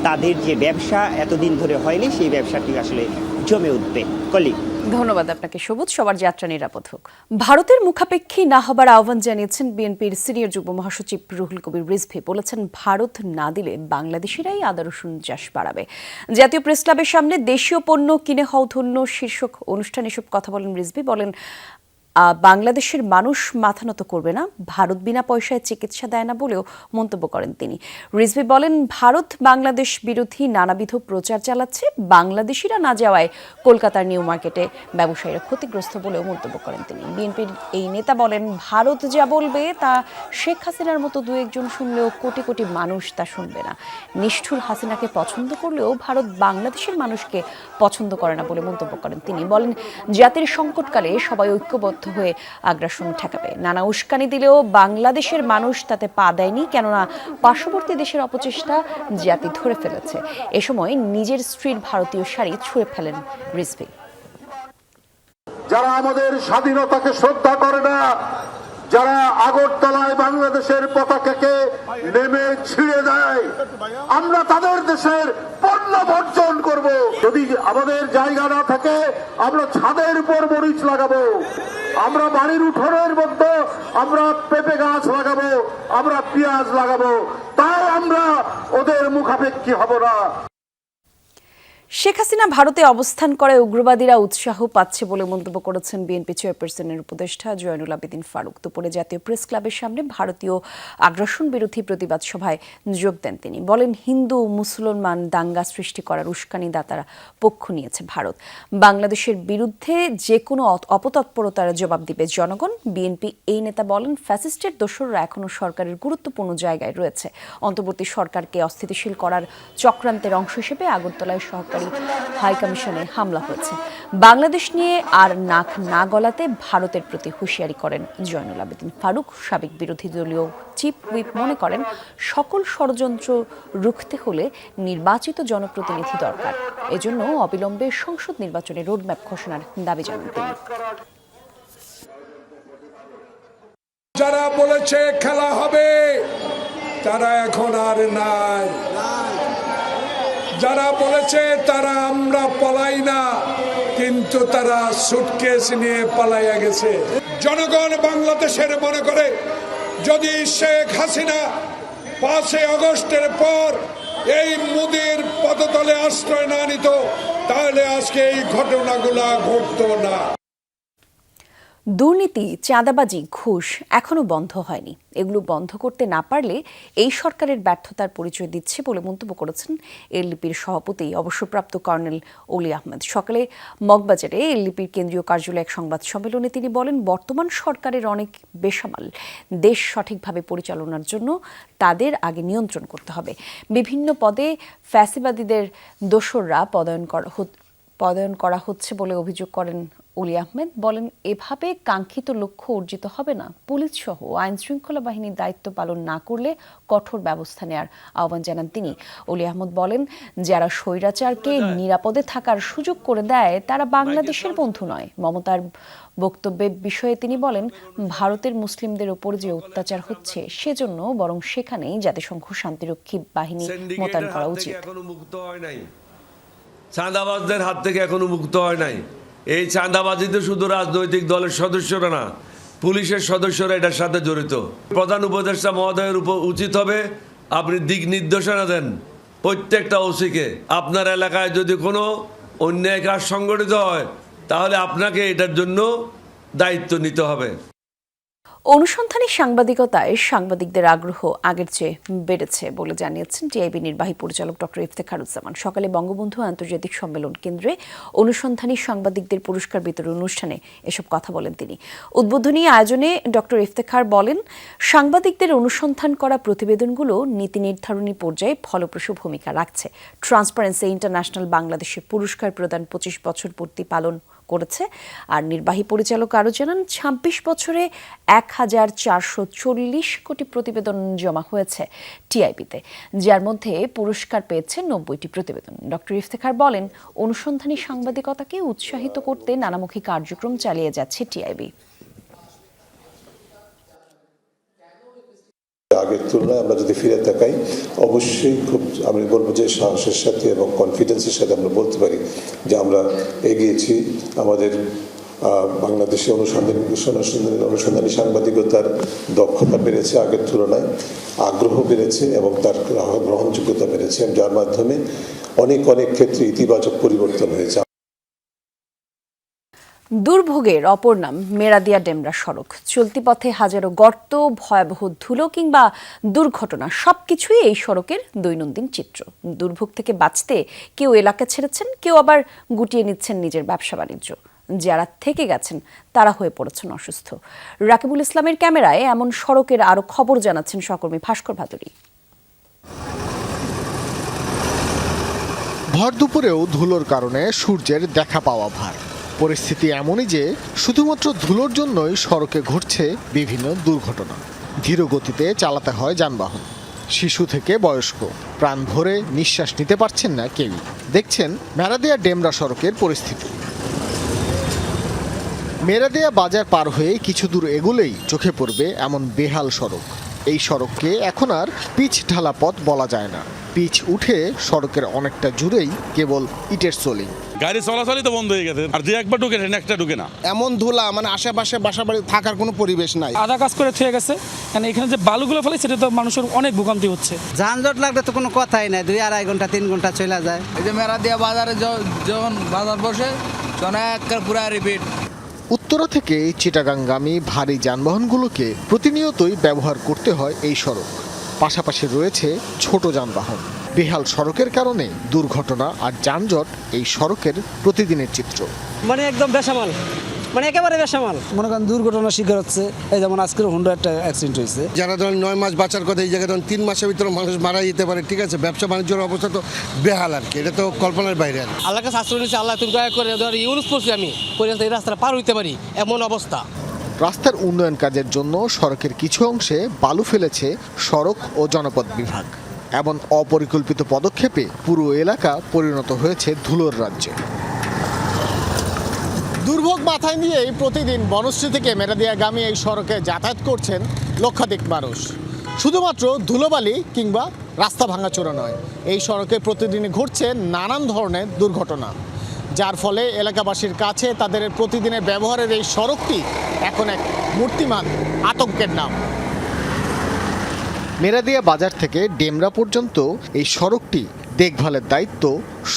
[SPEAKER 19] তাদের যে ব্যবসা এতদিন ধরে হয়নি, সেই ব্যবসাটি আসলে জমে উঠবে। কলি,
[SPEAKER 1] ধন্যবাদ আপনাকে সবুজ। সবার যাত্রা নিরাপদ হোক। ভারতের মুখাপেক্ষী না হবার আহ্বান জানিয়েছেন বিএনপির সিনিয়র যুগ্ম মহাসচিব রুহুল কবির রিজভী। বলেছেন, ভারত না দিলে বাংলাদেশিরাই আদা রসুন চাষ বাড়াবে। জাতীয় প্রেস ক্লাবের সামনে দেশীয় পণ্য কিনে হও ধন্য শীর্ষক অনুষ্ঠানে এসব কথা বলেন রিজভী। বলেন, বাংলাদেশের মানুষ মাথা নত করবে না, ভারত বিনা পয়সায় চিকিৎসা দেয় না বলেও মন্তব্য করেন তিনি। রিজভী বলেন, ভারত বাংলাদেশ বিরোধী নানাবিধ প্রচার চালাচ্ছে, বাংলাদেশিরা না যাওয়ায় কলকাতার নিউ মার্কেটে ব্যবসায়ীরা ক্ষতিগ্রস্ত বলেও মন্তব্য করেন তিনি। বিএনপির এই নেতা বলেন, ভারত যা বলবে তা শেখ হাসিনার মতো 2-1 শুনলেও কোটি কোটি মানুষ তা শুনবে না। নিষ্ঠুর হাসিনাকে পছন্দ করলেও ভারত বাংলাদেশের মানুষকে পছন্দ করে না বলে মন্তব্য করেন তিনি। বলেন, জাতির সংকটকালে সবাই ঐক্যবদ্ধ হয়ে আগ্রাসন ঠেকাবে। নানা উস্কানি দিলেও বাংলাদেশের মানুষ তাতে পা দেয়নি, কেননা পার্শ্ববর্তী দেশের অপচেষ্টা জাতি ধরে ফেলেছে। এ সময় নিজের স্ত্রীর ভারতীয় শাড়ি ছুঁড়ে ফেলেন রিজভী।
[SPEAKER 20] যারা আমাদের স্বাধীনতাকে শ্রদ্ধা করে না, যারা আগরতলায় বাংলাদেশের পতাকাকে নেমে ছিঁড়ে দেয়, আমরা তাদের দেশের পণ্য বর্জন করব। যদি আমাদের জায়গা না থাকে, আমরা ছাদের উপর মরিচ লাগাবো, আমরা বাড়ির উঠোনের মধ্যে আমরা পেঁপে গাছ লাগাবো, আমরা পেঁয়াজ লাগাবো, তাও আমরা ওদের মুখাপেক্ষী হব না।
[SPEAKER 1] শেখ হাসিনা ভারতে অবস্থান করে উগ্রবাদীরা উৎসাহ পাচ্ছে বলে মন্তব্য করেছেন বিএনপি চেয়ারপারসনের উপদেষ্টা জয়নুল আবেদিন ফারুক। দুপুরে জাতীয় প্রেস ক্লাবের সামনে ভারতীয় আগ্রাসন বিরোধী প্রতিবাদ সভায় যোগ দেন তিনি। বলেন, হিন্দু মুসলমান দাঙ্গা সৃষ্টি করার উস্কানিদাতারা পক্ষ নিয়েছে ভারত। বাংলাদেশের বিরুদ্ধে যে কোনো অপতৎপরতার জবাব দিবে জনগণ। বিএনপি এই নেতা বলেন, ফ্যাসিস্টের দোসররা এখনও সরকারের গুরুত্বপূর্ণ জায়গায় রয়েছে। অন্তর্বর্তী সরকারকে অস্থিতিশীল করার চক্রান্তের অংশ হিসেবে আগরতলায় সহকারী হাইকমিশনে হামলা হয়েছে। বাংলাদেশ নিয়ে আর নাক না গলাতে ভারতের প্রতি হুঁশিয়ারি করেন জয়নুল আবেদিন ফারুক। সাবেক বিরোধী দলীয় চিফ হুইপ মনে করেন, সকল ষড়যন্ত্র রুখতে হলে নির্বাচিত জনপ্রতিনিধি দরকার। এজন্য অবিলম্বে সংসদ নির্বাচনের রোডম্যাপ ঘোষণার দাবি জানান তিনি।
[SPEAKER 21] যারা বলেছে খেলা হবে তারা এখন আর নাই। যারা বলেছে তারা আমরা পলাই না, কিন্তু তারা সুটকেস নিয়ে পালাইয়া গেছে। জনগণ বাংলাদেশের মনে করে, যদি শেখ হাসিনা 5 আগস্টের পর এই মোদির পদতলে আশ্রয় না নিত, তাহলে আজকে এই ঘটনাগুলো ঘটতো না।
[SPEAKER 1] দুর্নীতি, চাঁদাবাজি, ঘুষ এখনো বন্ধ হয়নি। এগুলো বন্ধ করতে না পারলে এই সরকারের ব্যর্থতার পরিচয় দিচ্ছে বলে মন্তব্য করেছেন এলডিপির সভাপতি অবসরপ্রাপ্ত কর্নেল অলি আহমেদ। সকালে মগবাজারে এলডিপির কেন্দ্রীয় কার্যালয়ে এক সংবাদ সম্মেলনে তিনি বলেন, বর্তমান সরকারের অনেক বেসামাল। দেশ সঠিকভাবে পরিচালনার জন্য তাদের আগে নিয়ন্ত্রণ করতে হবে। বিভিন্ন পদে ফ্যাসিবাদীদের দোসররা পদায়ন করা হচ্ছে বলে অভিযোগ করেন অলি আহমেদ। বলেন, এভাবে কাঙ্ক্ষিত লক্ষ্য অর্জিত হবে না। পুলিশ সহ আইন শৃঙ্খলা বাহিনীর দায়িত্ব পালন না করলে কঠোর ব্যবস্থা নেওয়ার আহ্বান জানান তিনি। অলি আহমেদ বলেন, যারা স্বৈরাচারকে নিরাপদে থাকার সুযোগ করে দেয় তারা বাংলাদেশের বন্ধু নয়। মমতার বক্তব্যের বিষয়ে তিনি বলেন, ভারতের মুসলিমদের ওপর যে অত্যাচার হচ্ছে সেজন্য বরং সেখানেই জাতিসংঘ শান্তিরক্ষী বাহিনী মোতায়েন করা উচিত।
[SPEAKER 22] চাঁদাবাজদের হাত থেকে এখনো মুক্ত হয় নাই। এই চাঁদাবাজিতে শুধু রাজনৈতিক দলের সদস্যরা না, পুলিশের সদস্যরা এটার সাথে জড়িত। প্রধান উপদেষ্টা মহোদয়ের উপর উচিত হবে আপনি দিক নির্দেশনা দেন প্রত্যেকটা ওসিকে। আপনার এলাকায় যদি কোনো অন্যায় কাজ সংগঠিত হয় তাহলে আপনাকে এটার জন্য দায়িত্ব নিতে হবে।
[SPEAKER 1] অনুসন্ধানী সাংবাদিকতায় সাংবাদিকদের আগ্রহ আগের চেয়ে বেড়েছে বলে জানিয়েছেন টিআইবি নির্বাহী পরিচালক ডক্টর ইফতেখারুজ্জামান। সকালে বঙ্গবন্ধু আন্তর্জাতিক সম্মেলন কেন্দ্রে অনুসন্ধানী সাংবাদিকদের পুরস্কার বিতরণ অনুষ্ঠানে এসব কথা বলেন তিনি। উদ্বোধনী আয়োজনে ডক্টর ইফতেখার বলেন, সাংবাদিকদের অনুসন্ধান করা প্রতিবেদনগুলো নীতি নির্ধারণী পর্যায়ে ফলপ্রসূ ভূমিকা রাখছে। ট্রান্সপারেন্সি ইন্টারন্যাশনাল বাংলাদেশে পুরস্কার প্রদান 25 বছর পূর্তি পালন করেছে। আর নির্বাহী পরিচালক আরও জানান, 26 বছরে 1440 কোটি প্রতিবেদন জমা হয়েছে টিআইবিতে, যার মধ্যে পুরস্কার পেয়েছে 90টি প্রতিবেদন। ডক্টর ইফতেখার বলেন, অনুসন্ধানী সাংবাদিকতাকে উৎসাহিত করতে নানামুখী কার্যক্রম চালিয়ে যাচ্ছে টিআইবি।
[SPEAKER 23] আগের তুলনায় আমরা যদি ফিরে তাকাই, অবশ্যই খুব আমি বলবো যে সাহসের সাথে এবং কনফিডেন্সের সাথে আমরা বলতে পারি যে আমরা এগিয়েছি। আমাদের বাংলাদেশে অনুসন্ধানী সাংবাদিকতার দক্ষতা বেড়েছে, আগের তুলনায় আগ্রহ বেড়েছে এবং তার গ্রহণযোগ্যতা বেড়েছে, যার মাধ্যমে অনেক ক্ষেত্রে ইতিবাচক পরিবর্তন হয়েছে।
[SPEAKER 1] দুর্ভোগের অপর নাম মেরাদিয়া ডেমরা সড়ক। চলতি পথে হাজারো গর্ত, ভয়াবহ ধুলো কিংবা দুর্ঘটনা সবকিছুই এই সড়কের দৈনন্দিন চিত্র। দুর্ভোগ থেকে বাঁচতে কেউ এলাকা ছেড়েছেন, কেউ আবার গুটিয়ে নিচ্ছেন নিজের ব্যবসা বাণিজ্য। যারা থেকে গেছেন তারা হয়ে পড়েছেন অসুস্থ। রাকিবুল ইসলামের ক্যামেরায় এমন সড়কের আরো খবর জানাচ্ছেন সহকর্মী ভাস্কর ভাদুরী।
[SPEAKER 24] ভর দুপুরেও ধুলোর কারণে সূর্যের দেখা পাওয়া ভার। পরিস্থিতি এমনই যে শুধুমাত্র ধুলোর জন্যই সড়কে ঘটছে বিভিন্ন দুর্ঘটনা। ধীর গতিতে চালাতে হয় যানবাহন, শিশু থেকে বয়স্ক প্রাণ ভরে নিঃশ্বাস নিতে পারছেন না কেউ। দেখছেন মেরাদিয়া ডেমরা সড়কের পরিস্থিতি। মেরাদিয়া বাজার পার হয়ে কিছু দূর এগুলেই চোখে পড়বে এমন বেহাল সড়ক। এই সড়ককে এখন আর পিচ ঢালা পথ বলা যায় না। পিচ উঠে সড়কের অনেকটা জুড়েই কেবল ইটের সোলিং।
[SPEAKER 25] গাড়ি চলাচলই তো বন্ধ হয়ে গেছে, আর যে একবার ঢুকে একটা ঢুকে না।
[SPEAKER 26] এমন ধুলা, মানে আশেপাশে বাসা বাড়ি থাকার কোনো পরিবেশ নাই।
[SPEAKER 5] আধা কাজ করে থুয়ে গেছে,
[SPEAKER 2] কারণ এখানে যে বালুগুলো ফেলে সেটা তো মানুষের অনেক ভোগান্তি হচ্ছে।
[SPEAKER 4] যানজট লাগলে তো কোনো কথাই নাই, 2-2.5 ঘন্টা 3 ঘন্টা চলে যায়।
[SPEAKER 5] এই যে মেরা দিয়া বাজারে যখন বাজার বসে তখন একটা পুরা রিপিট।
[SPEAKER 24] উত্তরা থেকে চিটাগাংগামী ভারী যানবাহনগুলোকে প্রতিনিয়তই ব্যবহার করতে হয় এই সড়ক। পাশাপাশি রয়েছে ছোট যানবাহন। বেহাল সড়কের কারণে দুর্ঘটনা আর যানজট এই সড়কের প্রতিদিনের চিত্র।
[SPEAKER 4] মানে একদম বেসামাল, মানে একেবারে বেসামাল।
[SPEAKER 5] মনে করেন দুর্ঘটনার শিকার হচ্ছে, এই যেমন আজকের হুন্ডা একটা অ্যাক্সিডেন্ট হয়েছে।
[SPEAKER 6] যারা ধরেন 9 মাস বাঁচার কথা, এই জায়গায় ধরেন 3 মাসের ভিতরে মানুষ মারা যেতে পারে, ঠিক আছে। ব্যবসা বাণিজ্যের অবস্থা তো বেহাল আর কি, এটা তো কল্পনার বাইরে।
[SPEAKER 5] আল্লাহর কাছে আশ্রয় নিয়েছে, আল্লাহ তুমি দয়া করে ধর ইউনুস করছি আমি পর্যন্ত এই রাস্তাটা পার হইতে পারি এমন অবস্থা।
[SPEAKER 24] রাস্তার উন্নয়ন কাজের জন্য সড়কের কিছু অংশে বালু ফেলেছে সড়ক ও জনপদ বিভাগ। এমন অপরিকল্পিত পদক্ষেপে পুরো এলাকা পরিণত হয়েছে ধুলোর রাজ্যে। দুর্ভোগ মাথায় নিয়েই প্রতিদিন বনশ্রী থেকে মেরাদিয়াগামী এই সড়কে যাতায়াত করছেন লক্ষাধিক মানুষ। শুধুমাত্র ধুলোবালি কিংবা রাস্তা ভাঙাচোরা নয়, এই সড়কে প্রতিদিনই ঘটছে নানান ধরনের দুর্ঘটনা, যার ফলে এলাকাবাসীর কাছে তাদের প্রতিদিনের ব্যবহারের এই সড়কটি এখন এক মূর্তিমান আতঙ্কের নাম। মেরাদিয়া বাজার থেকে ডেমরা পর্যন্ত এই সড়কটি দেখভালের দায়িত্ব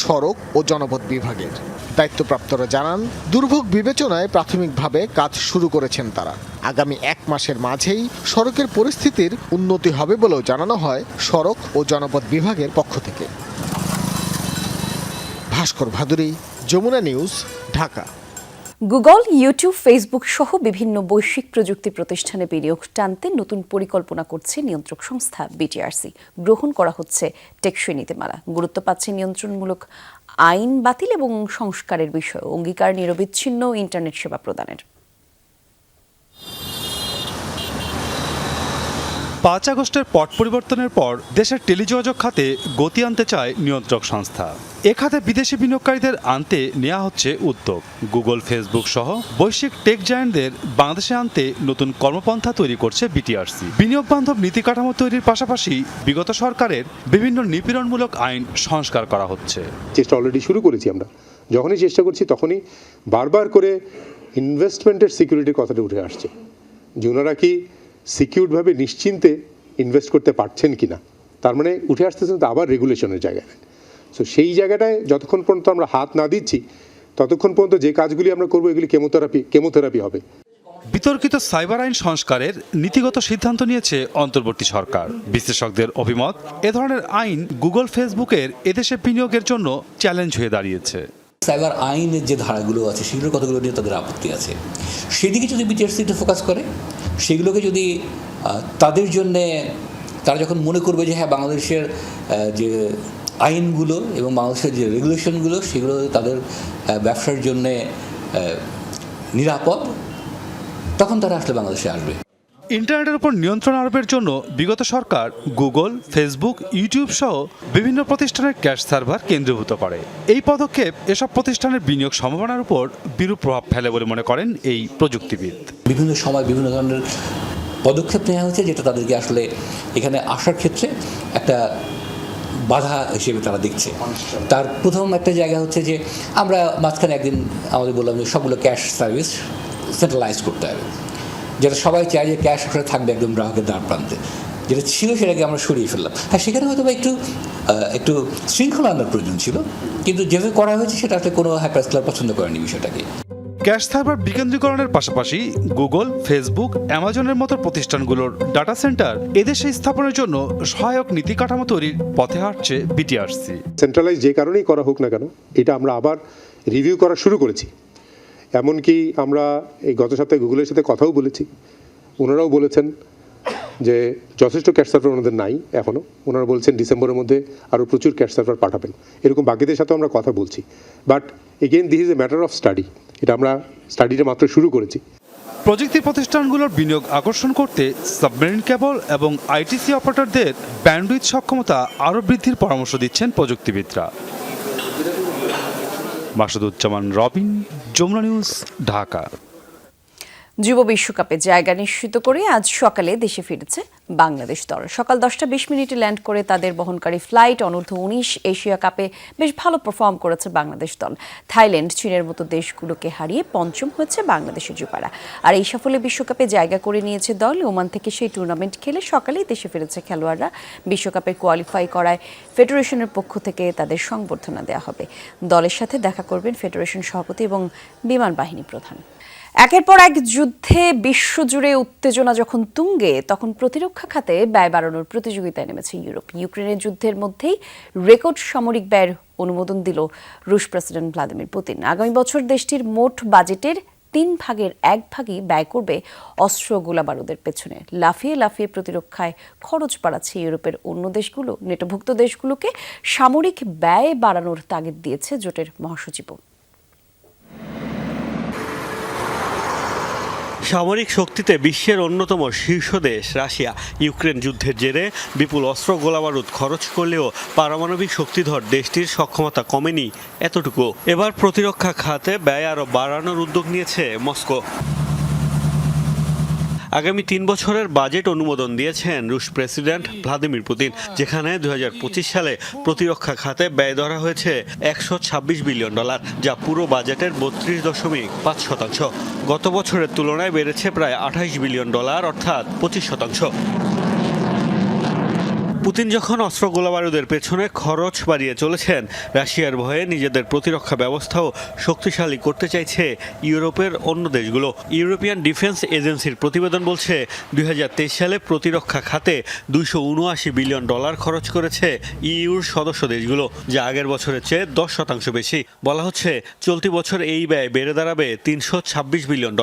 [SPEAKER 24] সড়ক ও জনপদ বিভাগের। দায়িত্বপ্রাপ্তরা জানান, দুর্ভোগ বিবেচনায় প্রাথমিকভাবে কাজ শুরু করেছেন তারা। আগামী 1 মাসের মাঝেই সড়কের পরিস্থিতির উন্নতি হবে বলেও জানানো হয় সড়ক ও জনপদ বিভাগের পক্ষ থেকে। Bhaskar Bhaduri, Jamuna news, Dhaka.
[SPEAKER 1] Google, YouTube, Facebook সহ বিভিন্ন বৈশ্বিক প্রযুক্তি প্রতিষ্ঠানে বিনিয়োগ টানতে নতুন পরিকল্পনা করছে নিয়ন্ত্রক সংস্থা বিটিআরসি। গ্রহণ করা হচ্ছে টেকসই নীতিমালা। গুরুত্ব পাচ্ছে নিয়ন্ত্রণমূলক আইন বাতিল এবং সংস্কারের বিষয়ে অঙ্গীকার নিরবিচ্ছিন্ন ইন্টারনেট সেবা প্রদানের।
[SPEAKER 7] 5 আগস্টের পট পরিবর্তনের পর দেশের টেলিযোগাযোগ খাতে গতি আনতে চায় নিয়ন্ত্রক সংস্থা। এ খাতে বিদেশি বিনিয়োগকারীদের আনতে নেওয়া হচ্ছে উদ্যোগ। গুগল, ফেসবুক সহ বৈশ্বিক টেক জায়ান্টদের বাংলাদেশে আনতে নতুন কর্মপন্থা তৈরি করছে বিটিআরসি। বিনিয়োগ বান্ধব নীতি কাঠামো তৈরির পাশাপাশি বিগত সরকারের বিভিন্ন নিপীড়নমূলক আইন সংস্কার করা হচ্ছে।
[SPEAKER 23] চেষ্টা অলরেডি শুরু করেছি আমরা। যখনই চেষ্টা করছি তখনই বারবার করে ইনভেস্টমেন্টের সিকিউরিটির কথাটা উঠে আসছে, যে ওনারা কি সিকিউরভাবে নিশ্চিন্তে ইনভেস্ট করতে পারছেন কিনা। তার মানে উঠে আসতেছেন তো আবার রেগুলেশনের জায়গায়। সো সেই জায়গাটায় যতক্ষণ পর্যন্ত আমরা হাত না দিচ্ছি ততক্ষণ পর্যন্ত যে কাজগুলি আমরা করবো এগুলি কেমোথেরাপি হবে।
[SPEAKER 7] বিতর্কিত সাইবার আইন সংস্কারের নীতিগত সিদ্ধান্ত নিয়েছে অন্তর্বর্তী সরকার। বিশ্লেষকদের অভিমত, এ ধরনের আইন গুগল, ফেসবুকের এদেশে বিনিয়োগের জন্য চ্যালেঞ্জ হয়ে দাঁড়িয়েছে।
[SPEAKER 8] সাইবার আইনের যে ধারাগুলো আছে সেগুলোর কথাগুলো নিয়ে তাদের আপত্তি আছে। সেদিকে যদি বিটিআরসি একটু ফোকাস করে, সেগুলোকে যদি তাদের জন্যে তারা যখন মনে করবে যে হ্যাঁ বাংলাদেশের যে আইনগুলো এবং বাংলাদেশের যে রেগুলেশনগুলো সেগুলো তাদের ব্যবসার জন্যে নিরাপদ, তখন তারা আসলে বাংলাদেশে আসবে।
[SPEAKER 7] ইন্টারনেটের উপর নিয়ন্ত্রণ আরোপের জন্য বিগত সরকার গুগল, ফেসবুক, ইউটিউব সহ বিভিন্ন প্রতিষ্ঠানের ক্যাশ সার্ভার কেন্দ্রীভূত করে। এই পদক্ষেপ এসব প্রতিষ্ঠানের বিনিয়োগ সম্ভাবনার উপর বিরূপ প্রভাব ফেলে বলে মনে করেন এই প্রযুক্তিবিদ।
[SPEAKER 8] বিভিন্ন সময় বিভিন্ন ধরনের পদক্ষেপ নেওয়া হয়েছে যেটা তাদেরকে আসলে এখানে আসার ক্ষেত্রে একটা বাধা হিসেবে তারা দেখছে। তার প্রথম একটা জায়গা হচ্ছে যে আমরা মাঝখানে একদিন আমাদের বললাম যে সবগুলো ক্যাশ সার্ভিস সেন্ট্রালাইজ করতে হবে, যেটা সবাই চায় যে ক্যাশ আসলে থাকবে একদম গ্রাহকের দ্বার প্রান্তে, যেটা ছিল সেটাকে আমরা সরিয়ে ফেললাম। হ্যাঁ, সেখানে হয়তো বা একটু শৃঙ্খলা আনার প্রয়োজন ছিল, কিন্তু যেভাবে করা হয়েছে সেটা আসলে কোনো হ্যাকার্সরা পছন্দ করেনি বিষয়টাকে।
[SPEAKER 7] ক্যাশ সার্ভার বিকেন্দ্রীকরণের পাশাপাশি গুগল, ফেসবুক, অ্যামাজনের মতো প্রতিষ্ঠানগুলোর ডাটা সেন্টার এদেশে স্থাপনের জন্য সহায়ক নীতি কাঠামো তৈরির পথে হাঁটছে বিটিআরসি।
[SPEAKER 23] সেন্ট্রালাইজ যে কারণেই করা হোক না কেন, এটা আমরা আবার রিভিউ করা শুরু করেছি। এমনকি আমরা এই গত সপ্তাহে গুগলের সাথে কথাও বলেছি, ওনারাও বলেছেন যে যথেষ্ট ক্যাশ সার্ভার ওনাদের নাই এখনও। ওনারা বলছেন ডিসেম্বরের মধ্যে আরও প্রচুর ক্যাশ সার্ভার পাঠাবেন। এরকম বাকিদের সাথেও আমরা কথা বলছি। But again this is a matter of study. এটা আমরা স্টাডিটা মাত্র শুরু করেছি।
[SPEAKER 7] প্রযুক্তি প্রতিষ্ঠানগুলোর বিনিয়োগ আকর্ষণ করতে সাবমেরিন কেবল এবং আইটিসি অপারেটরদের ব্যান্ডউইথ সক্ষমতা আরও বৃদ্ধির পরামর্শ দিচ্ছেন প্রযুক্তিবিদরা। মাসুদুজ্জামান রবিন, যমুনা নিউজ, ঢাকা।
[SPEAKER 1] যুব বিশ্বকাপে জায়গা নিশ্চিত করে আজ সকালে দেশে ফিরেছে বাংলাদেশ দল। সকাল 10:20 ল্যান্ড করে তাদের বহনকারী ফ্লাইট অনূর্ধ্ব-19 এশিয়া কাপে বেশ ভালো পারফর্ম করেছে বাংলাদেশ দল। থাইল্যান্ড, চীনের মতো দেশগুলোকে হারিয়ে পঞ্চম হয়েছে বাংলাদেশের যুবারা। আর এই সাফল্যে বিশ্বকাপে জায়গা করে নিয়েছে দল। ওমান থেকে সেই টুর্নামেন্ট খেলে সকালেই দেশে ফিরেছে খেলোয়াড়রা। বিশ্বকাপে কোয়ালিফাই করায় ফেডারেশনের পক্ষ থেকে তাদের সংবর্ধনা দেওয়া হবে। দলের সাথে দেখা করবেন ফেডারেশন সভাপতি এবং বিমান বাহিনী প্রধান। একের পর এক যুদ্ধে বিশ্বজুড়ে উত্তেজনা যখন তুঙ্গে, তখন প্রতিরক্ষা খাতে ব্যয় বাড়ানোর প্রতিযোগিতায় নেমেছে ইউরোপ। ইউক্রেনের যুদ্ধের মধ্যেই রেকর্ড সামরিক ব্যয়ের অনুমোদন দিল রুশ প্রেসিডেন্ট ভ্লাদিমির পুতিন। আগামী বছর দেশটির মোট বাজেটের 1/3 ব্যয় করবে অস্ত্র গোলাবারুদের পেছনে। লাফিয়ে লাফিয়ে প্রতিরক্ষায় খরচ বাড়াচ্ছে ইউরোপের অন্য দেশগুলো। নেটোভুক্ত দেশগুলোকে সামরিক ব্যয় বাড়ানোর তাগিদ দিয়েছে জোটের মহাসচিবও।
[SPEAKER 3] সামরিক শক্তিতে বিশ্বের অন্যতম শীর্ষ দেশ রাশিয়া ইউক্রেন যুদ্ধের জেরে বিপুল অস্ত্র গোলাবারুদ খরচ করলেও পারমাণবিক শক্তিধর দেশটির সক্ষমতা কমেনি এতটুকু। এবার প্রতিরক্ষা খাতে ব্যয় আরও বাড়ানোর উদ্যোগ নিয়েছে মস্কো। আগামী 3 বছরের বাজেট অনুমোদন দিয়েছেন রুশ প্রেসিডেন্ট ভ্লাদিমির পুতিন, যেখানে 2025 সালে প্রতিরক্ষা খাতে ব্যয় ধরা হয়েছে $126 বিলিয়ন, যা পুরো বাজেটের 32.5%। গত বছরের তুলনায় বেড়েছে প্রায় $28 বিলিয়ন, অর্থাৎ 25%। পুতিন যখন অস্ত্র গোলাবারুদের পেছনে খরচ বাড়িয়ে চলেছেন, রাশিয়ার ভয়ে নিজেদের প্রতিরক্ষা ব্যবস্থাও শক্তিশালী করতে চাইছে ইউরোপের অন্য দেশগুলো। ইউরোপিয়ান ডিফেন্স এজেন্সির প্রতিবেদন বলছে 2023 সালে প্রতিরক্ষা খাতে $279 বিলিয়ন খরচ করেছে ইউর সদস্য দেশগুলো, যা আগের বছরের চেয়ে 10% বেশি। বলা হচ্ছে চলতি বছর এই ব্যয় বেড়ে দাঁড়াবে $326 বিলিয়ন।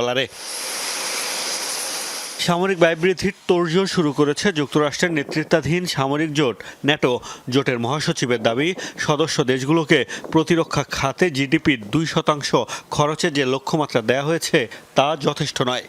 [SPEAKER 3] সামরিক ব্যয় বৃদ্ধির তোড়জোড় শুরু করেছে যুক্তরাষ্ট্রের নেতৃত্বাধীন সামরিক জোট ন্যাটো। জোটের মহাসচিবের দাবি, সদস্য দেশগুলোকে প্রতিরক্ষা খাতে জিডিপির 2% খরচে যে লক্ষ্যমাত্রা দেওয়া হয়েছে তা যথেষ্ট নয়।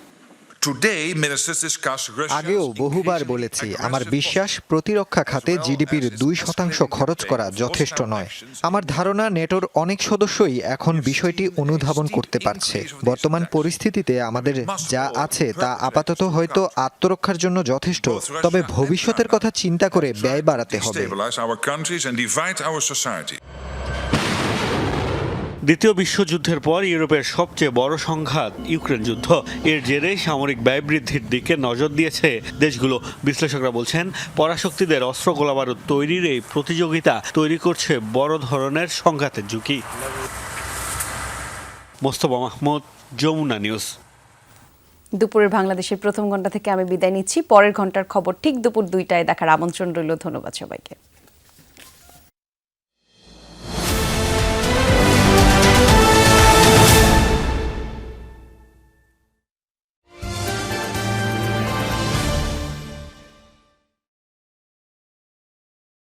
[SPEAKER 9] আগেও বহুবার বলেছি, আমার বিশ্বাস প্রতিরক্ষা খাতে জিডিপির 2% খরচ করা যথেষ্ট নয়। আমার ধারণা নেটোর অনেক সদস্যই এখন বিষয়টি অনুধাবন করতে পারছে। বর্তমান পরিস্থিতিতে আমাদের যা আছে তা আপাতত হয়তো আত্মরক্ষার জন্য যথেষ্ট, তবে ভবিষ্যতের কথা চিন্তা করে ব্যয় বাড়াতে হবে।
[SPEAKER 3] দ্বিতীয় বিশ্বযুদ্ধের পর ইউরোপের সবচেয়ে বড় সংঘাত ইউক্রেন যুদ্ধ। এর জেরে সামরিক ব্যয় বৃদ্ধির দিকে নজর দিয়েছে দেশগুলো। বিশ্লেষকরা বলছেন, পরাশক্তিদের অস্ত্র গোলাবারুদ তৈরির এই প্রতিযোগিতা তৈরি করছে বড় ধরনের সংঘাতের ঝুঁকি। মোস্তফা মাহমুদ, যমুনা নিউজ।
[SPEAKER 1] দুপুরের বাংলাদেশের প্রথম ঘন্টা থেকে আমি বিদায় নিচ্ছি। পরের ঘন্টার খবর ঠিক দুপুর 2টায় দেখার আমন্ত্রণ রইল। ধন্যবাদ সবাইকে।